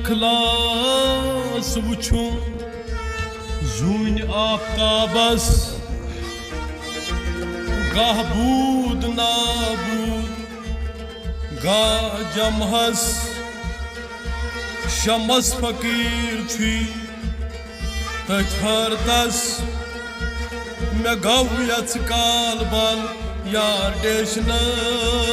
इखलास वुछू जून आफ्ताबस गाह बूद नाबूद गा जमहस शमस फकीर छी तथरदस मे गौ यच काल बल यार डेशनस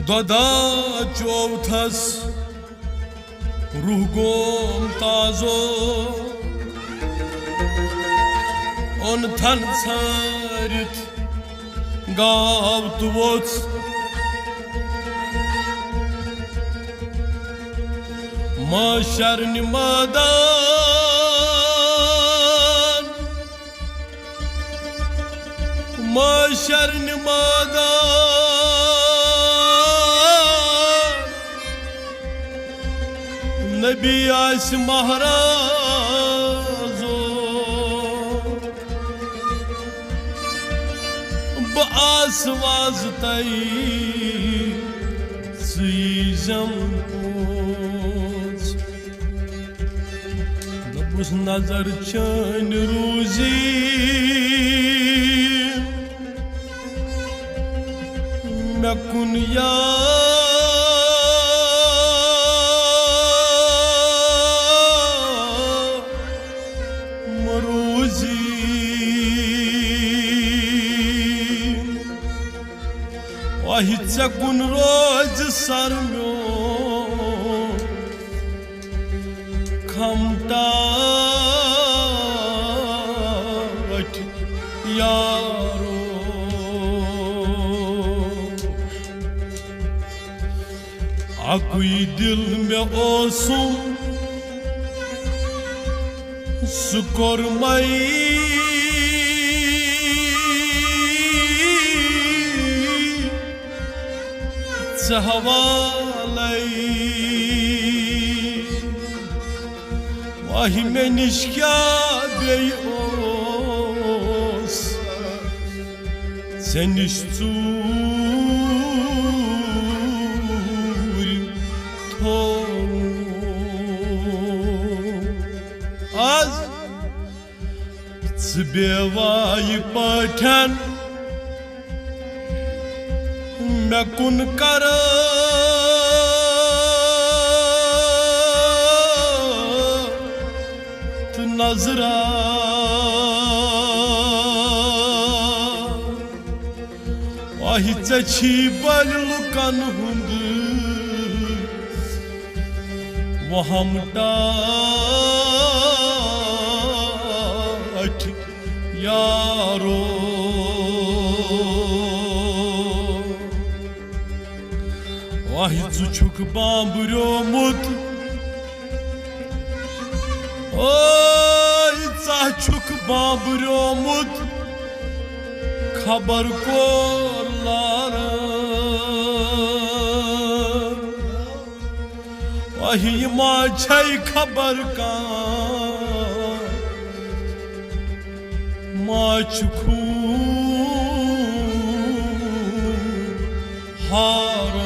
ददा चौथस रूह गोम ताजो on थन छारित गाव तुवोच माशर निमादान नबी आस महाराजो बास वाज तई सीजम पोच दबुस नजर चन रूजी मैं कुन वाहिचा कुन रोज सरम्यो खमटा यारो अकुई दिल में ओसुम सुकोरमई हवालई वाहि में निष्क्या बेयोस से निश्चूर थो आज बेवाई पठन मैं कुन कर नजरा वाहि छी बल लुकन हुंद वहमटा यारो वाहि छुक बांबरोमुत ओय छुक बांबरोमुत खबर को लार वाहि मा छै खबर का मा छुखू हार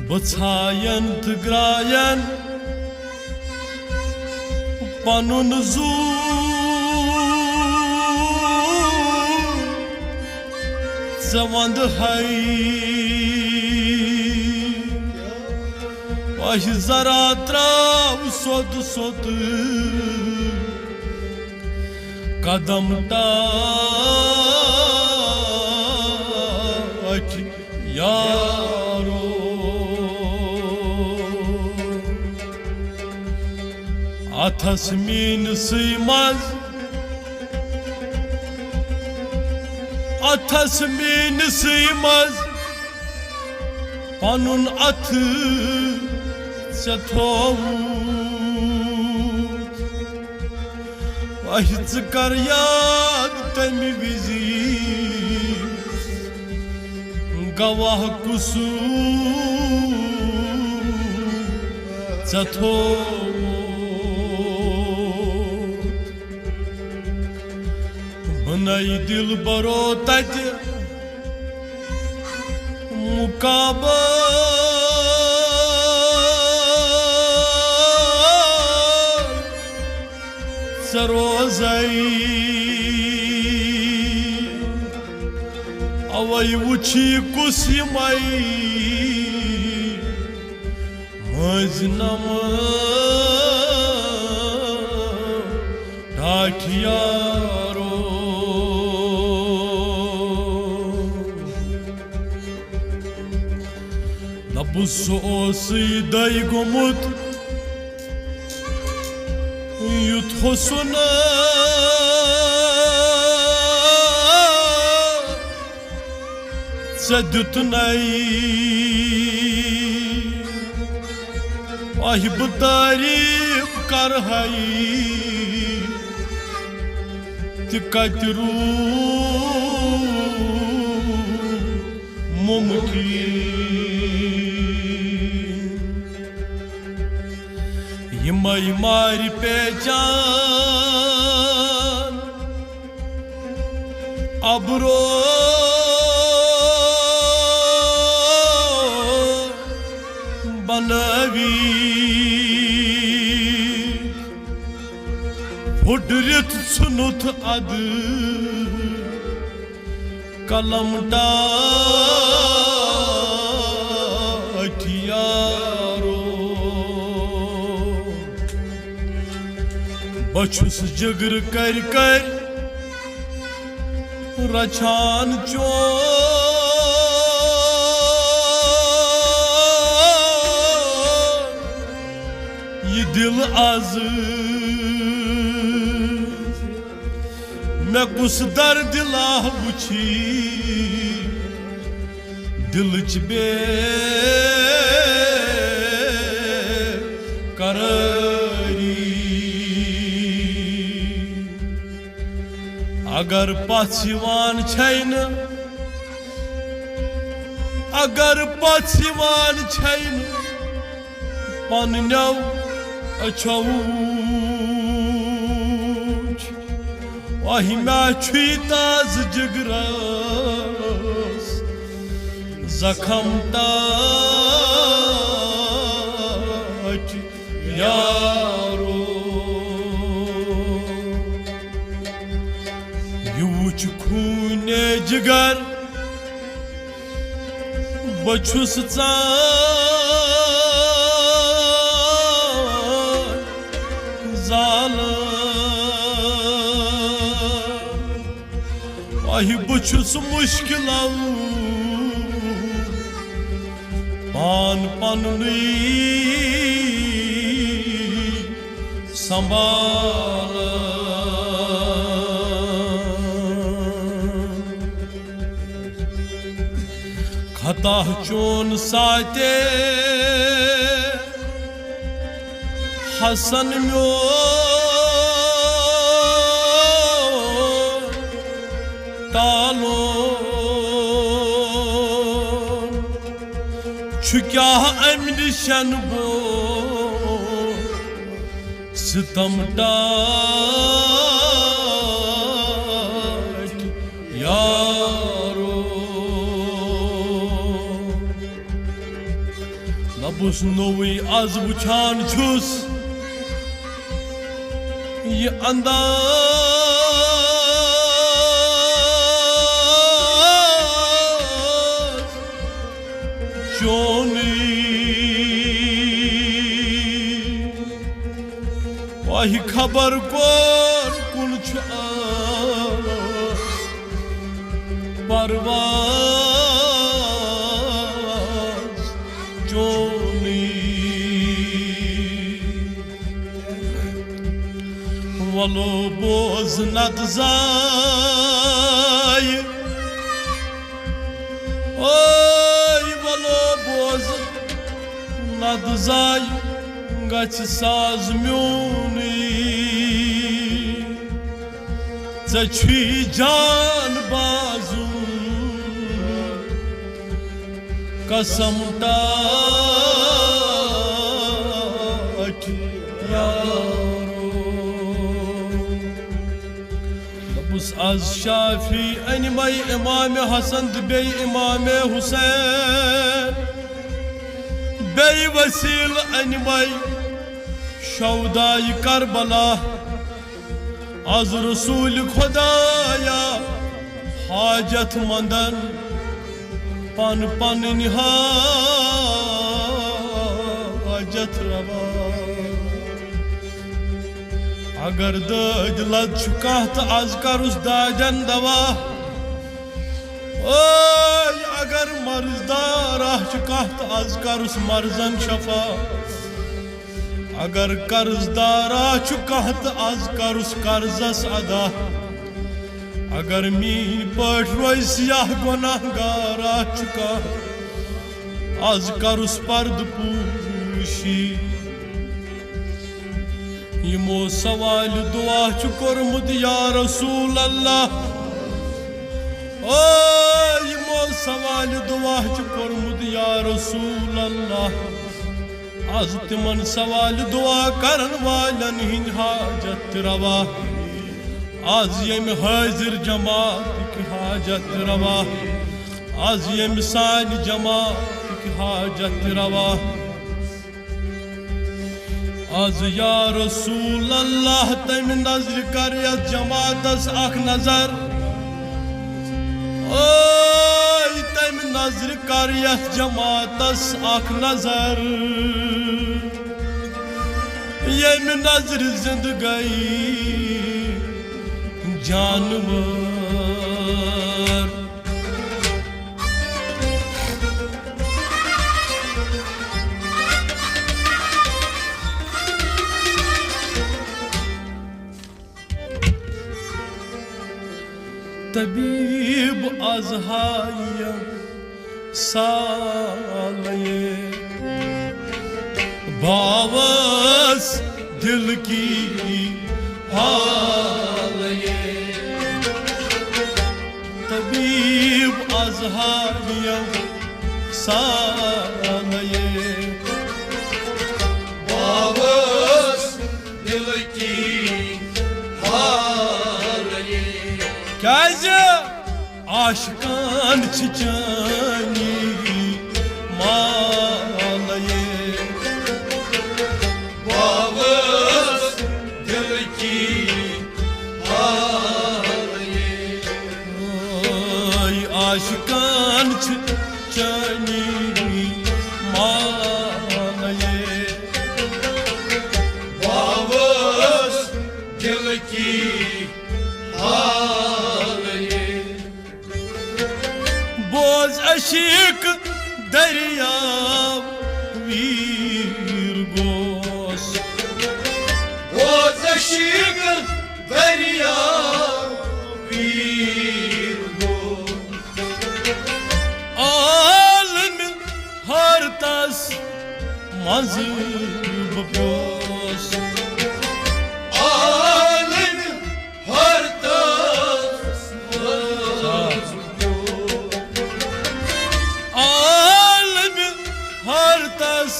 बछायन ग्रायन पनुन जू जवंद हई वाहि जरा त्राव सोद सोद कदम टाच यारो अथस मीन सीमज अथस मीन सीमज पनुन अथ चथो ज कर याद तमि विजी गवाह कुसू चथो बनई दिल बरो तज मुकाबा सरोजई अवै उछी कुसिमई मजनम ढाठियारो नबुस ओसी दई गोमुत युथ हुसन सदुत नई वाहिब तारीफ कर हई तिकतरू मुमकिन यमई मारी पहचान अबरो बनवी फुटरित सुनुथ अद कलम डाठियारो बछुस जगर कर कर रछान चो ये दिल आज मैं कुछ दर दिला बुछी दिल च बे करारी अगर पछिवान छैन अगर पछिवान छैन पन्नौ अछौ वही मैं छुई ताज जगरास जखम ताज यारो यूच खूने जिगर बछुस जाला वही बुछुस मुश्किल पान पनुनी संभाल खता चोन साते हसन म्यो तालो क्या अमनिशन बो सितम डाट यारो नबुस नोवी आज बुछान छुस ये अंदाज चोनी वही खबर कौन कुल परवाज चोनी वलो बोझ नत जाय ओय वलो बोझ नत जाय गछ साज म्योनी ज़ी जान बाजू कसम टाठ यारो बस आज शाफी अनमई इमाम हसन बे इमाम हुसैन बे वसील अनमई शौदाई करबला आज रसूल खुदाया हाजत मंदन पन पन हाजत रवा अगर दद लद कह तो आज करुस दाजन दवा अगर मर्जदार कह तो आज करुस मर्जन शफा अगर कर्जदार कह तो आज करुस कर्जस अदा अगर मीन पठ रोज सियाह गुनाहगार कह आज करुस पर्द पूशी यमो सवाल दुआ कोरमुत या रसूल अल्लाह यमो सवाल दुआ कोरमुत या रसूल अल्लाह आज तिमन सवाल दुआ करन वालन हिंद हाजत रवा आज यम हाजिर जमात की हाजत रवा आज यम सान जमात की हाजत रवा आज या रसूल अल्लाह तम नजर कर जमातस अख नजर तम नजर कर जमातस अख नजर यम नजर जिंदगी जानवर तबीब अजहाय सालये भावस दिल की हालये तबीब अजहाय सालये भावस दिल की क्या आशिकान चानी मालये वावस दिल की हालये आशिकान चानी मालये वावस दिल की बोझ अशीक दरिया वीर गोस बोझ अशीक दरिया वीर गोस आलम हर तस मज़हब प्योस आलम हर तस हर तस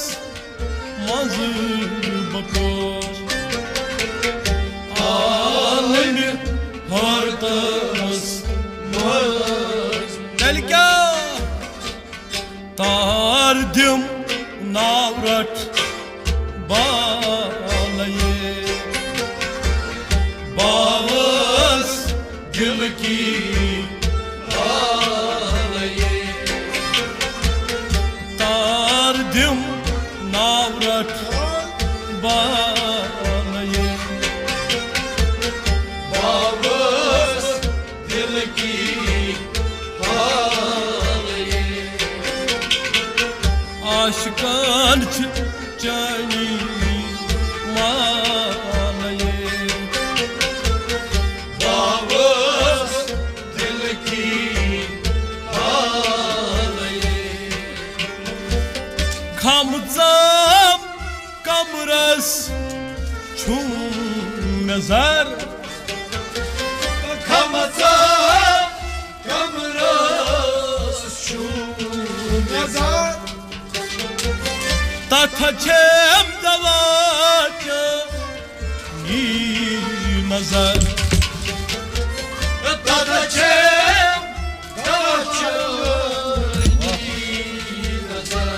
मज़हब प्योस आलम हर तस चल क्या तार दिम नावरट बालये बावस दिल की नावरट बालये बावस दिल की हालये आशिकान चानी मालये बावस दिल की खामजाम कमरस छूम नजर Tatachem davaca nazar Tatachem davaca nazar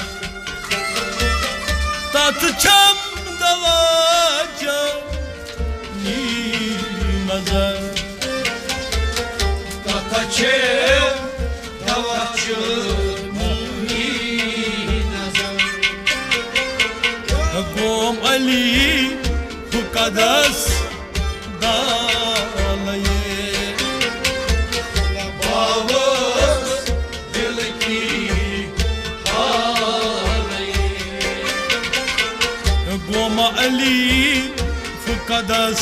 Tatachem davaca nazar Tatachem davaca Gom Ali Fukadas Dalaye Bavas dil ki halaye Gom Ali Fukadas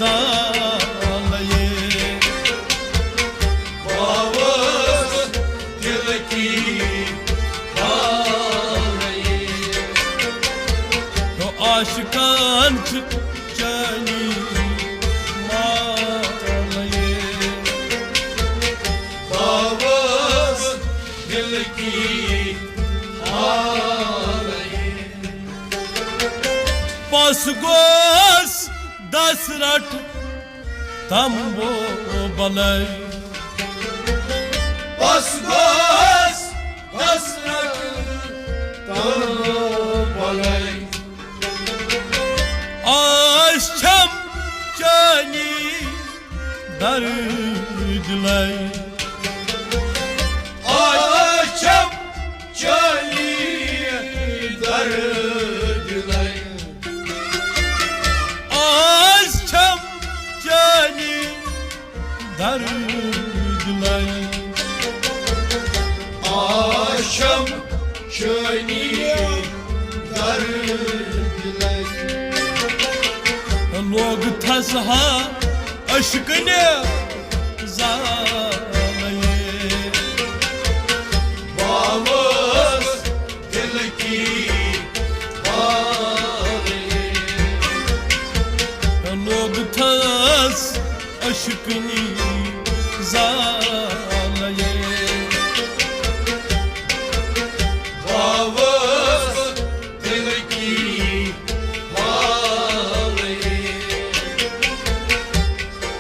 Dalaye Bavas dil ki Aşıkan çani malaye Bavas dil ki halaye Pasgos dasrat tambo balay Pasgos dasrat tambo balay Aşçam cani dardlay Aşçam cani dardlay Aşçam cani dardlay Aşçam cani dardlay Log thasha aşk ne zalaye Bavas dil ki halaye Log thas aşk ne zalaye Bavas dil ki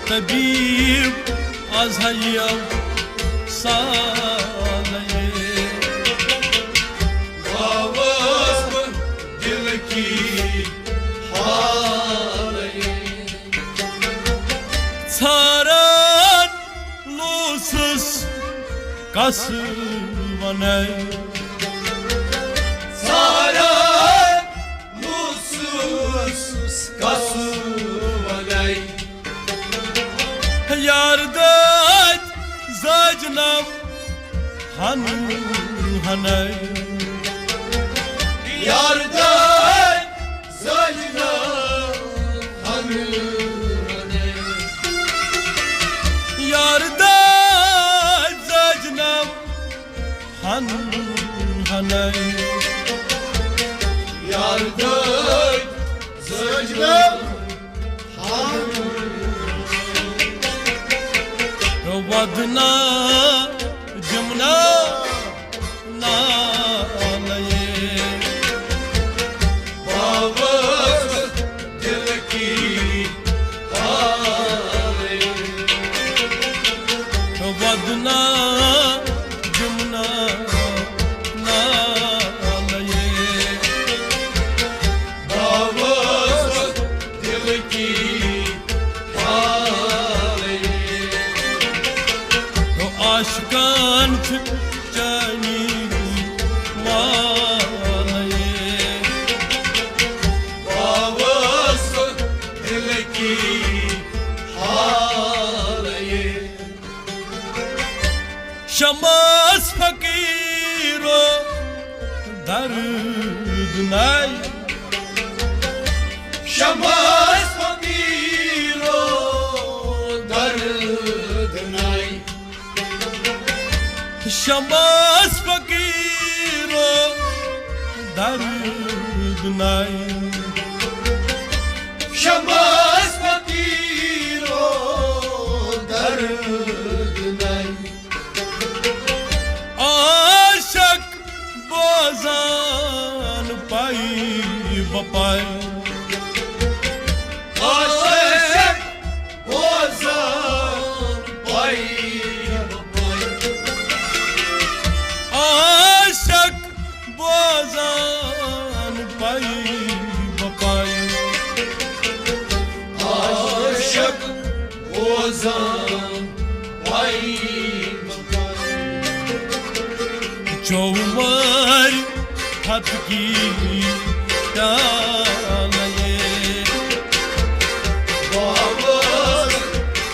Tabib azhayam salaye Bavas dil ki halaye Saran lusuz kasvanay Saran mutsuz kasuvalay Yardat zacnam hanay Yardan zacna hanane Yardat zacnam hanay Yardan zacna hanane Vadna jumna nalaye Bavas dil ki halaye Vadna jumna nalaye Bavas dil ki aşkan cani malaye Bavas dil ki halaye Şamas fakiro dardnay Şamas fakiro dardnay Şamas fakiro dardnay Şamas fakiro dardnay bapai Aşık bozan bay bay. aşık bozan bay bapai Aşık bozan bay bay. चौमर फत की डाले Babas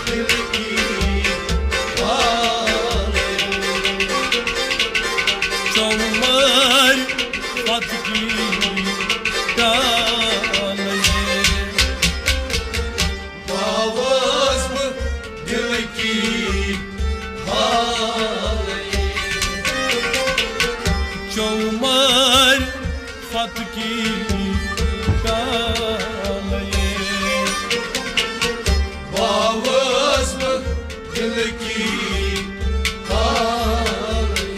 dil ki baale. चौमर फत की डाले Babas dil ki baale. चौमर फत की डाले Babas dil ki baale.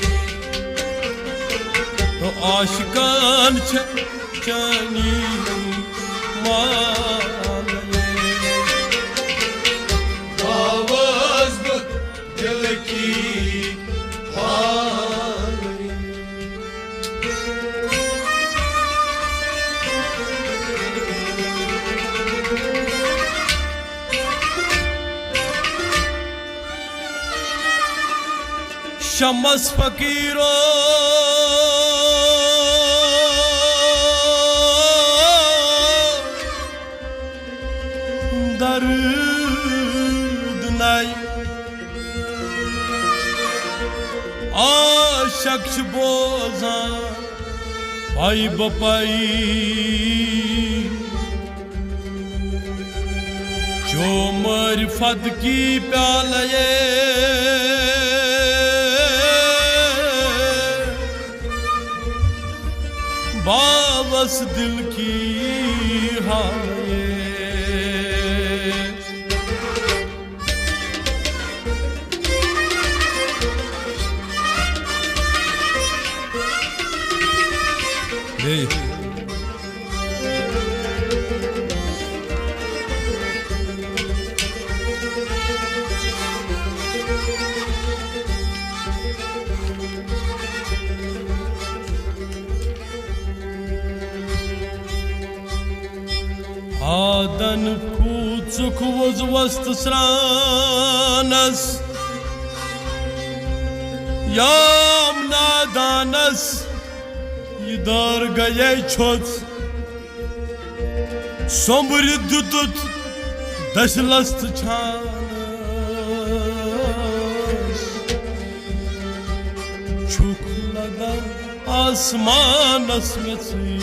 तो आशिकान चनी माले Babas dil ki baale. Shams फकीरो दर्द नाई आशक्ष बोझा भाई बपाई जो मरफत की प्याले बावस दिल की हाले Adan kucuk vozvast sranas Yam nadanas Yidar gaye çot Sombri dudut Daşlast çanas Çukladan asman asmesi